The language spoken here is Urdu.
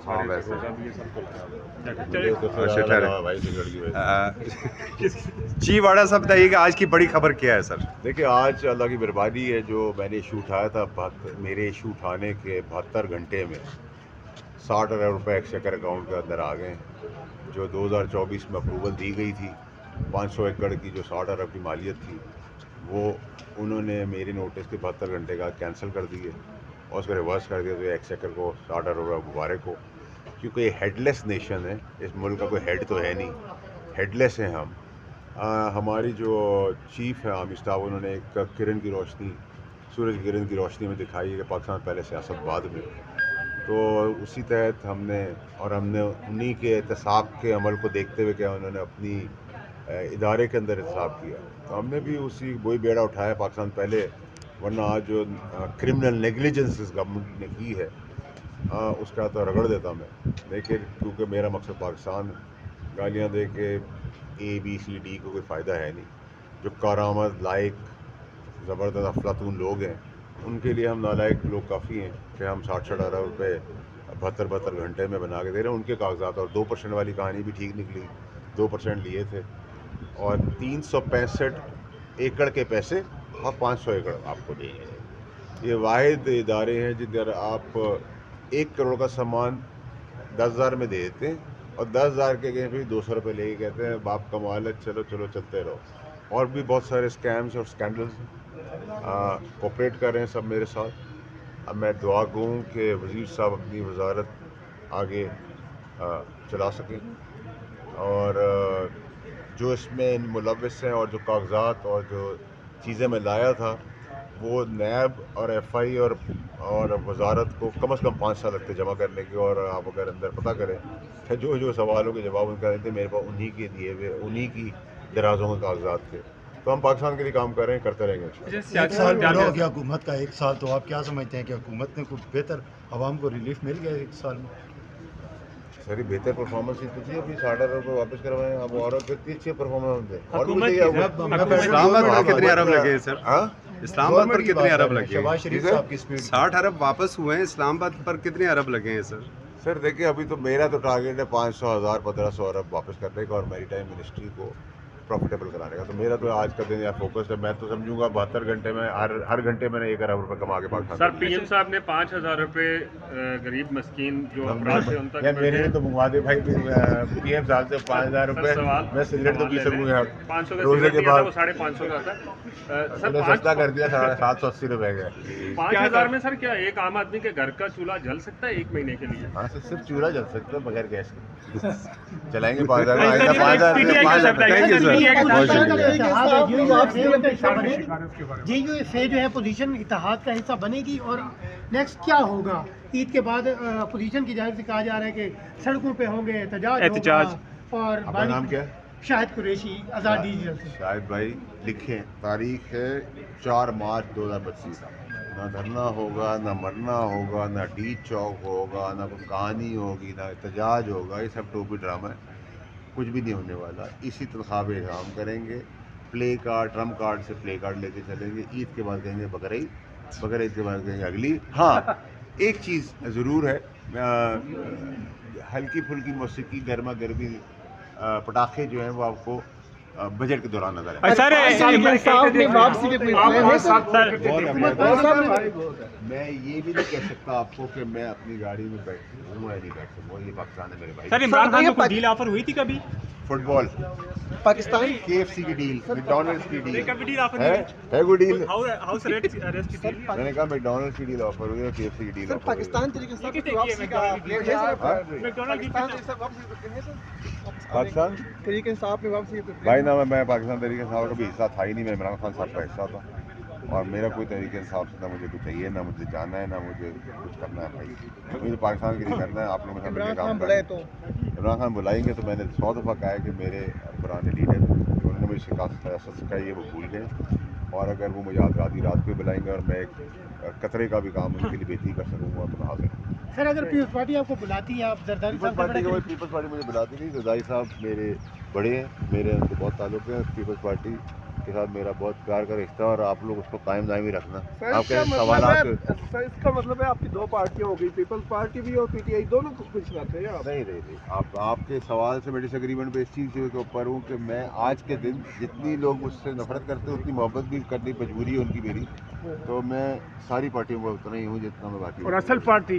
ہاں ویسے جی واڑا صاحب بتائیے کہ آج کی بڑی خبر کیا ہے سر؟ دیکھیے آج اللہ کی مہربانی ہے، جو میں نے ایشو اٹھایا تھا میرے ایشو اٹھانے کے 72 گھنٹے میں 60 ارب روپے ایکسچیکر اکاؤنٹ کے اندر آ گئے، جو 2024 میں اپروول دی گئی تھی 500 ایکڑ کی جو 60 ارب کی مالیت تھی، وہ انہوں نے میرے نوٹس کے 72 گھنٹے کا کینسل کر دیے اور اس کو ریورس کر دیا. تو ایکسچیکر کو 60 ارب روپے مبارک ہو، کیونکہ یہ ہیڈ لیس نیشن ہے، اس ملک کا کوئی ہیڈ تو ہے نہیں، ہیڈ لیس ہیں ہم. ہماری جو چیف ہے عامر صاحب، انہوں نے ایک کرن کی روشنی، سورج کی کرن کی روشنی میں دکھائی ہے کہ پاکستان پہلے سیاست بعد میں. تو اسی تحت ہم نے انہی کے احتساب کے عمل کو دیکھتے ہوئے کیا انہوں نے اپنی ادارے کے اندر احتساب کیا، تو ہم نے بھی وہی بیڑا اٹھایا پاکستان پہلے. ورنہ آج جو کرمنل نیگلیجنس اس گورنمنٹ نے کی ہے اس کا تو رگڑ دیتا میں، لیکن کیونکہ میرا مقصد پاکستان، گالیاں دے کے اے بی سی ڈی کو کوئی فائدہ ہے نہیں. جو کارآمد لائق زبردست افلاطون لوگ ہیں ان کے لیے ہم نالائق لوگ کافی ہیں کہ ہم 60 ارب روپے 72 گھنٹے میں بنا کے دے رہے ہیں. ان کے کاغذات اور 2% والی کہانی بھی ٹھیک نکلی، 2% لیے تھے اور 365 ایکڑ کے پیسے اور 500 ایکڑ آپ کو دیں گے. یہ واحد ادارے ہیں جدھر آپ 1 کروڑ کا سامان 10,000 میں دے دیتے ہیں اور 10,000 کے گئے پھر 200 روپے لے کے کہتے ہیں باپ کمال ہے، چلو چلو چلتے رہو. اور بھی بہت سارے اسکیمز اور اسکینڈلز کوپریٹ کر رہے ہیں سب میرے ساتھ. اب میں دعا گوں کہ وزیر صاحب اپنی وزارت آگے چلا سکیں، اور جو اس میں ملوث ہیں اور جو کاغذات اور جو چیزیں میں لایا تھا وہ نیب اور ایف آئی اور وزارت کو کم از کم 5 سال لگتے جمع کرنے کے. اور آپ اگر اندر پتہ کریں کہ جو سوالوں کے جواب ان کا دیتے میرے پاس انہی کے دیے ہوئے انہی کی درازوں کے کاغذات تھے. تو ہم پاکستان کے لیے کام کر رہے ہیں، کرتے رہیں گے. ایک سال پورا ہو گیا حکومت کا، 1 سال تو آپ کیا سمجھتے ہیں کہ حکومت نے کچھ بہتر عوام کو ریلیف مل گیا 1 سال میں؟ ساری بہتر پرفارمنس ہی تو تھی، ابھی 60 ارب روپے واپس کروائے اب اور کتنی اچھی پرفارمنس دیں. اور اسلام آباد پر کتنے ارب لگے ہیں سر؟ اسلام آباد پر کتنے ارب لگے ہیں؟ شہباز شریف صاحب کی سپیڈ 60 ارب واپس ہوئے ہیں، اسلام آباد پر کتنے ارب لگے ہیں سر؟ سر دیکھیں ابھی تو میرا تو ٹارگیٹ ہے 500 ہزار 1500 ارب واپس کرنے کا اور میری ٹائم منسٹری کو پروفیٹیبل کرانے کا. تو میرا تو آج کا دن یار فوکس ہے. میں تو سمجھوں گا 72 گھنٹے میں ہر گھنٹے میں نے 1 ارب روپے کما کے پاکستان. سر پی ایم صاحب نے 5,000 روپے غریب مسکین جو افراد تھے ان تک میرے لیے تو منگوا دے بھائی پی ایم صاحب سے 5,000 روپے. میں سگریٹ تو پی سکوں گا 500 کا روزے کے بعد. وہ 550 کا تھا سر. سستا کر دیا 780 روپے کا. 5,000 میں سر کیا ایک عام آدمی کے گھر کا چولہا جل سکتا ہے 1 مہینے کے لیے؟ ہاں سر صرف چولہا جل سکتا ہے بغیر گیس کے. چلائیں گے 5,000 میں 5,000. جی یو سے جو ہے پوزیشن اتحاد کا حصہ بنے گی اور نیکسٹ کیا ہوگا؟ عید کے بعد پوزیشن کی جانب سے کہا جا رہا ہے کہ سڑکوں پہ ہوں گے احتجاج. اور آپ کا نام کیا ہے؟ شاہد قریشی، آزاد ڈیجیٹل سے. شاہد بھائی لکھیں، تاریخ ہے 4 مارچ 2025. نہ دھرنا ہوگا، نہ مرنا ہوگا، نہ ڈی چوک ہوگا، نہ کوئی کہانی ہوگی، نہ احتجاج ہوگا. یہ سب ٹوپی ڈرامہ ہے، کچھ بھی نہیں ہونے والا. اسی تنخواہ پہ کام کریں گے. پلے کارڈ، ٹرمپ کارڈ سے پلے کارڈ لے کے چلیں گے. عید کے بعد کہیں گے بقرعید، بقرعید کے بعد کہیں گے اگلی. ہاں ایک چیز ضرور ہے، ہلکی پھلکی موسیقی، گرما گرمی پٹاخے جو ہیں وہ آپ کو بجٹ کے دوران نظر آئے. میں یہ بھی نہیں کہہ سکتا آپ کو کہ میں اپنی گاڑی میں بیٹھ ہوں یا نہیں بیٹھ سکوں. یہ پاکستان ہے میرے بھائی. سر عمران خان کو ڈیل آفر ہوئی تھی کبھی؟ فٹ بال، پاکستان KFC کی ڈیل، میکڈونلڈس کی ڈیل کبھی ڈیل آفر ہے کوئی ڈیل؟ ہاؤس ریٹ کی ڈیل. میں نے کہا میکڈونلڈس کی ڈیل آفر ہوئی ہے، KFC کی ڈیل. پاکستان طریقے سے پاکستان طریقے سے آپ نے واپسی بھائی نہ میں پاکستان تحریک انصاف کا بھی حصہ تھا ہی نہیں. میں عمران خان صاحب کا حصہ تھا اور میرا کوئی تحریک انصاف سے نہ مجھے کچھ چاہیے، نہ مجھے جانا ہے، نہ مجھے کچھ کرنا ہے. بھائی مجھے تو پاکستان کے لیے کرنا ہے. آپ لوگوں کے ساتھ کام کرنا ہے. عمران خان بلائیں گے تو میں نے 100 دفعہ کہا ہے کہ میرے پرانے لیڈر جو انہوں نے مجھے سیاست سکھائی ہے وہ بھول گئے، اور اگر وہ مجھے آدھی رات کو بلائیں گے اور میں ایک قطرے کا بھی کام ان کے لیے بہتری کر سکوں گا تو حاضر ہوں. سر اگر پیپلز پارٹی آپ کو بلاتی ہے، آپ زرداری صاحب پیپلز پارٹی مجھے بلاتی نہیں. زرداری صاحب میرے بڑے ہیں، میرے ان سے بہت تعلق ہے. پیپلز پارٹی کے ساتھ میرا بہت پیار کا رشتہ ہے اور آپ لوگ اس کو قائم دائمی رکھنا. سر آپ اس کے کا مطلب سوالات ہے سر اس کا مطلب ہے آپ کی دو پارٹیاں ہو گئی, پیپلز پارٹی بھی اور پی ٹی آئی دونوں کچھ کرتے ہیں آپ. نہیں آپ کے سوال سے میں ڈس ایگریمنٹ پہ اس چیز کے اوپر ہوں کہ میں آج کے دن جتنی لوگ مجھ سے نفرت کرتے ہیں اتنی محبت بھی کرنی مجبوری ہے ان کی میری, تو میں ساری پارٹیوں کو اتنا ہی ہوں جتنا میں باقی. اور اصل پارٹی